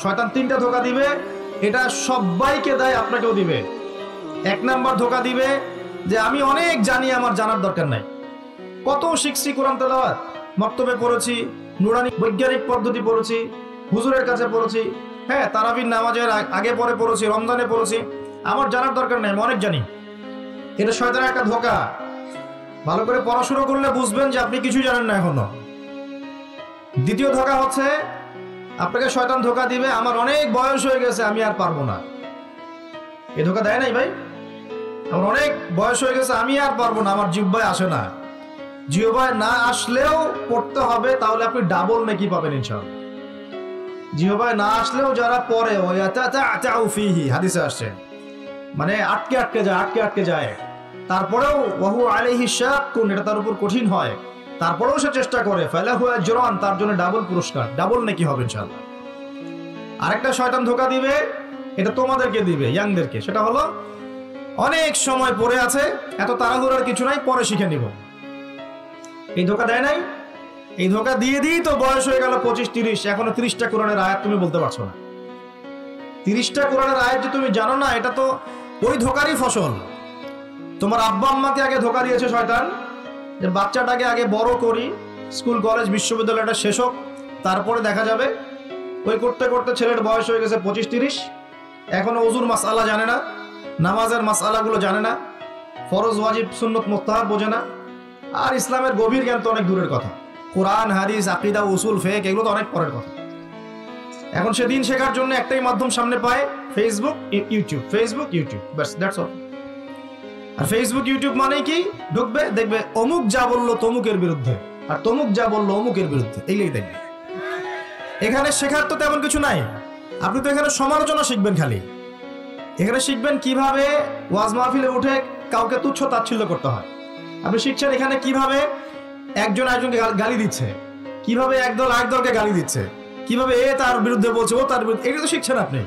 শয়তান তিনটা ধোঁকা দিবে, এটা সবাইকে দেয়, আপনাকেও দিবে। এক নাম্বার ধোঁকা দিবে যে আমি অনেক জানি, আমার জানার দরকার নাই। কত শিখছি, কোরআন তেলাওয়াত মক্তবে পড়েছি, নুরানি বৈজ্ঞানিক পদ্ধতি পড়েছি, হুজুরের কাছে পড়েছি, হ্যাঁ তারাবির নামাজের আগে পরে পড়েছি, রমজানে পড়েছি, আমার জানার দরকার নাই, আমি অনেক জানি। এটা শয়তানের একটা ধোঁকা। ভালো করে পড়াশোনা করলে বুঝবেন যে আপনি কিছুই জানেন না এখনো। দ্বিতীয় ধোঁকা হচ্ছে আপনাকে শয়তান ধোঁকা দিবে আমার অনেক বয়স হয়ে গেছে, আমি আর পারবো না। এই ধোঁকা দেয় নাই ভাই? আমার অনেক বয়স হয়ে গেছে, আমি আর পারবো না, আমার জিহ্বায় আসে না। জিহ্বায় না আসলেও পড়তে হবে, তাহলে আপনি ডাবল নেকি পাবেন ইনশাআল্লাহ। জিহ্বায় না আসলেও যারা পড়ে হাদিসে আসছে, মানে আটকে আটকে যায়, তারপরেও ওয়াহু আলাইহি শাক্কুন, এটা তার উপর কঠিন হয়, তারপরেও সে চেষ্টা করে, ফালাহু আজরান, তার জন্য ডাবল পুরস্কার, ডাবল নেকি হবে ইনশাআল্লাহ। আরেকটা শয়তান ধোঁকা দিবে, এটা তোমাদেরকে দিবে, ইয়াংদেরকে, সেটা হলো অনেক সময় পড়ে আছে, এত তাড়াহুড়ার কিছু নাই, পরে শিখে নিব। এই ধোঁকা দেয় নাই? এই ধোঁকা দিয়ে দিই তো বয়স হয়ে গেল 25-30, এখনো 30টা কোরআনের আয়াত তুমি বলতে পারছো না। 30টা কোরআনের আয়াত যে তুমি জানো না, এটা তো ওই ধোঁকারই ফসল। তোমার আব্বা আম্মাকে আগে ধোঁকা দিয়েছে শয়তান, যে বাচ্চাটাকে আগে বড় করি, স্কুল কলেজ বিশ্ববিদ্যালয়টা শেষ হোক, তারপরে দেখা যাবে। ওই করতে করতে ছেলের বয়স হয়ে গেছে 25-30, এখনো ওযুর মাসআলা জানে না, নামাজের মাসআলাগুলো জানে না, ফরজ ওয়াজিব সুন্নত মুস্তাহাব বোঝে না, আর ইসলামের গভীর জ্ঞান তো অনেক দূরের কথা। কোরআন হাদিস আকীদা উসুল ফিকহ এগুলো তো অনেক পরের কথা। এখন সে দিন শেখার জন্য একটাই মাধ্যম সামনে পায়, ফেসবুক ইউটিউব, বাস, দ্যাটস অল। আর ফেসবুক ইউটিউব মানে কি? ঢুকবে, দেখবে অমুক যা বললো তমুকের বিরুদ্ধে, আর তমুক যা বললো অমুকের বিরুদ্ধে, এইটাই দেখবে। এখানে শেখার তো তেমন কিছু নাই, আপনি তো এখানে সমালোচনা শিখবেন খালি। এখানে শিখবেন কিভাবে ওয়াজ মাহফিলে উঠে কাউকে তুচ্ছ তাচ্ছিল্য করতে হয়। আপনি শিখছেন এখানে কিভাবে একজন আরেকজনকে গালি দিচ্ছে, কিভাবে একদল আরেক দলকে গালি দিচ্ছে, কিভাবে এ তার বিরুদ্ধে বলছে, ও তার বিরুদ্ধে, এটা তো শিখছেন আপনি।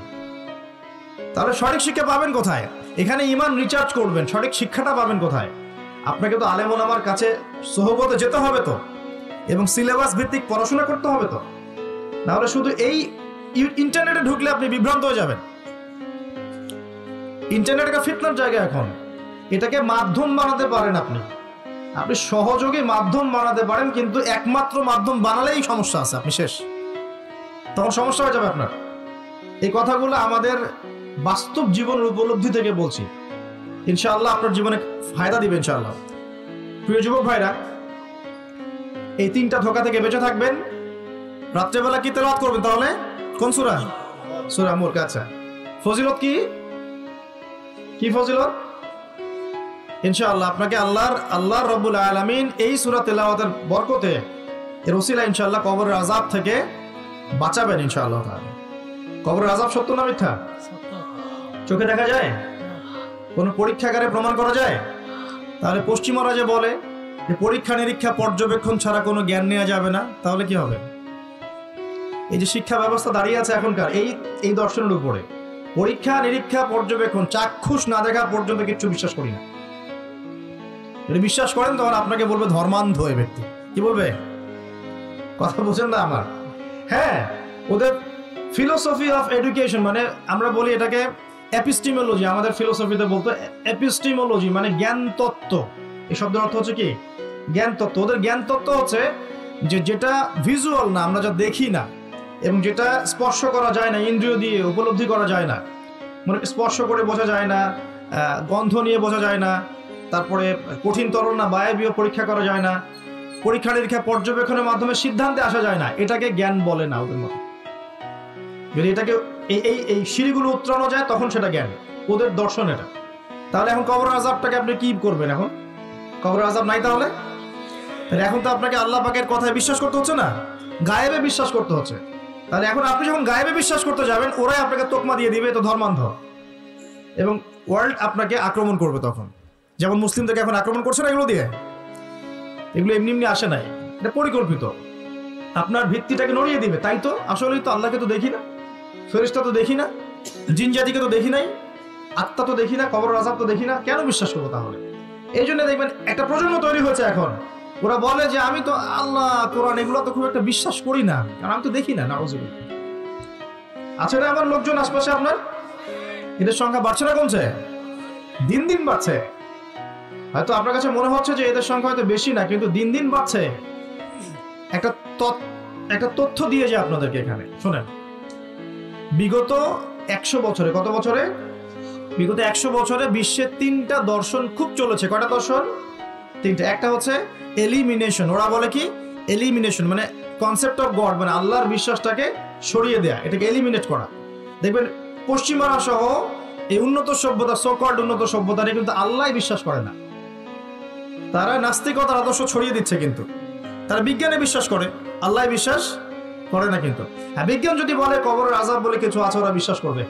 তাহলে সঠিক শিক্ষা পাবেন কোথায়? এখানে ঈমান রিচার্জ করবেন, সঠিক শিক্ষাটা পাবেন কোথায়? আপনাকে তো আলেম ওলামার কাছে সোহবতে যেতে হবে তো, এবং সিলেবাস ভিত্তিক পড়াশোনা করতে হবে তো। না হলে শুধু এই ইন্টারনেটে ঢুকলে আপনি বিভ্রান্ত হয়ে যাবেন। ইন্টারনেট একটা ফিতনার জায়গা এখন, এটাকে মাধ্যম বানাতে পারেন আপনি, আপনি সহযোগী মাধ্যম বানাতে পারেন, কিন্তু একমাত্র মাধ্যম বানালেই সমস্যা আছে, আপনি শেষ, তখন সমস্যা হয়ে যাবে আপনার। এই কথাগুলো আমাদের বাস্তব জীবনের উপলব্ধি থেকে বলছি, ইনশাআল্লাহ আপনার জীবনে ফায়দা দিবে ইনশাআল্লাহ। প্রিয় যুবক ভাইরা, এই 3টা ধোঁকা থেকে বেঁচে থাকবেন। রাত্রেবেলা কি তেলাওয়াত করবেন তাহলে? কোন সূরা? সূরা মুলক। আচ্ছা, ফজিলত কি ফজিলত? ইনশাআল্লাহ আপনাকে আল্লাহ রাব্বুল আলামিন এই সূরা তেলাওয়াতের বরকতে, এর ওসিলা ইনশাআল্লাহ কবরের আযাব থেকে বাঁচাবেন ইনশাআল্লাহ তাআলা। কবরের আযাব সত্য না মিথ্যা? চোখে দেখা যায়? কোন পরীক্ষাগারে প্রমাণ করা যায়? তাহলে পশ্চিমারা যে বলে যে পরীক্ষা নিরীক্ষা পর্যবেক্ষণ ছাড়া কোনো জ্ঞান নেওয়া যাবে না, তাহলে কি হবে? এই যে শিক্ষা ব্যবস্থা দাঁড়িয়ে আছে এখনকার এই দর্শনের উপরে, পরীক্ষা নিরীক্ষা পর্যবেক্ষণ চাক্ষুষ না দেখা পর্যন্ত কিছু বিশ্বাস করি না। যদি বিশ্বাস করেন তখন আপনাকে বলবে ধর্মান্ধ এই ব্যক্তি। কি বলবে? কথা বুঝেন না আমার? হ্যাঁ, ওদের ফিলোসফি অফ এডুকেশন, মানে আমরা বলি এটাকে এপিস্টিমোলজি, আমাদের ফিলোসফিতে বলতো এপিস্টিমোলজি, মানে জ্ঞান তত্ত্ব। এই শব্দের অর্থ হচ্ছে কি? জ্ঞান তত্ত্ব। ওদের জ্ঞান তত্ত্ব হচ্ছে যে যেটা ভিজুয়াল না, আমরা যা দেখি না, এবং যেটা স্পর্শ করা যায় না, ইন্দ্রিয় দিয়ে উপলব্ধি করা যায় না, মানে স্পর্শ করে বোঝা যায় না, গন্ধ নিয়ে বোঝা যায় না, তারপরে কঠিন তরল না বায়বীয় পরীক্ষা করা যায় না, পরীক্ষা নিরীক্ষা পর্যবেক্ষণের মাধ্যমে সিদ্ধান্তে আসা যায় না, এটাকে জ্ঞান বলে না ওদের মতো। যদি এটাকে এই সিঁড়িগুলো উত্তরানো যায় তখন সেটা জ্ঞান, ওদের দর্শন এটা। তাহলে এখন কবর আযাবটাকে আপনি কি করবেন? এখন কবর আযাব নাই, তাহলে এখন তো আপনাকে আল্লাহ পাকের কথায় বিশ্বাস করতে হচ্ছে না, গায়েবে বিশ্বাস করতে হচ্ছে। তাহলে এখন আপনি যখন গায়েবে বিশ্বাস করতে যাবেন, ওরাই আপনাকে তোকমা দিয়ে দিবে তো ধর্মান্ধ, এবং ওয়ার্ল্ড আপনাকে আক্রমণ করবে তখন। যেমন মুসলিমদেরকে এখন আক্রমণ করছে না এগুলো দিয়ে, এগুলো এমনি এমনি আসে নাই, এটা পরিকল্পিত। আপনার ভিত্তিটাকে নড়িয়ে দিবে। তাই তো আসলেই তো আল্লাহকে তো দেখি না, ফেরেশতা তো দেখি না, জিন জাতিকে তো দেখি নাই, আত্মা তো দেখি না, কবর আযাব তো দেখি না, কেন বিশ্বাস করবো তাহলে? এই জন্য দেখবেন একটা প্রজন্ম তৈরি হয়েছে এখন, ওরা বলে যে আমি তো আল্লাহ কোরআন এগুলো তো খুব একটা বিশ্বাস করি না, কারণ আমি তো দেখি না। নাউযুবিল্লাহ। আছে না আমার লোকজন আশপাশে আপনার? এদের সংখ্যা বাড়ছে না কমছে? দিন দিন বাড়ছে। হয়তো আপনার কাছে মনে হচ্ছে যে এদের সংখ্যা হয়তো বেশি না, কিন্তু দিন দিন বাড়ছে। একটা তথ্য দিয়ে যে আপনাদেরকে এখানে শোনেন, বিগত 100 বছরে, কত বছরে? বিগত 100 বছরে বিশ্বের 3টা দর্শন খুব চলেছে। কয়টা দর্শন? 3টা। একটা হচ্ছে এলিমিনেশন, ওরা বলে কি এলিমিনেশন, মানে কনসেপ্ট অফ গড, মানে আল্লাহর বিশ্বাসটাকে সরিয়ে দেয়া, এটাকে এলিমিনেট করা। দেখবেন পশ্চিমারা সহ এই উন্নত সভ্যতা, সো-কল্ড উন্নত সভ্যতা নিয়ে কিন্তু আল্লাহ বিশ্বাস করে না। তারা নাস্তিকতার আদর্শ ছড়িয়ে দিচ্ছে, কিন্তু তারা বিজ্ঞানে বিশ্বাস করে, আল্লাহ বিশ্বাস করে না। কিন্তু হ্যাঁ, বিজ্ঞান যদি বলে কবরের আযাব বলে কিছু আছে, ওরা বিশ্বাস করবে,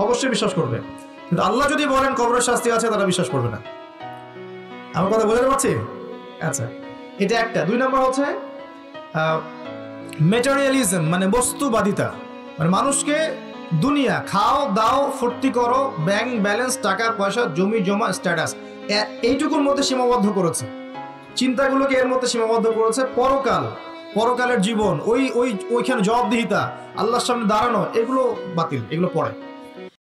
অবশ্যই বিশ্বাস করবে। কিন্তু আল্লাহ যদি বলেন কবরের শাস্তি আছে, তারা বিশ্বাস করবে না। আমার কথা বুঝতে পারছি? আচ্ছা, এটা একটা। 2 নম্বর হচ্ছে ম্যাটেরিয়ালিজম, মানে বস্তুবাদিতা, মানে মানুষকে দুনিয়া, খাও দাও ফুর্তি করো, ব্যাংক ব্যালেন্স, টাকা পয়সা, জমি জমা, স্ট্যাটাস, এইটুকুর মধ্যে সীমাবদ্ধ করেছে। চিন্তাগুলোকে এর মধ্যে সীমাবদ্ধ করেছে। পরকাল, পরকালের জীবন, ওইখানে জবাবদিহিতা, আল্লাহর সামনে দাঁড়ানো, এগুলো বাতিল, এগুলো পড়ে।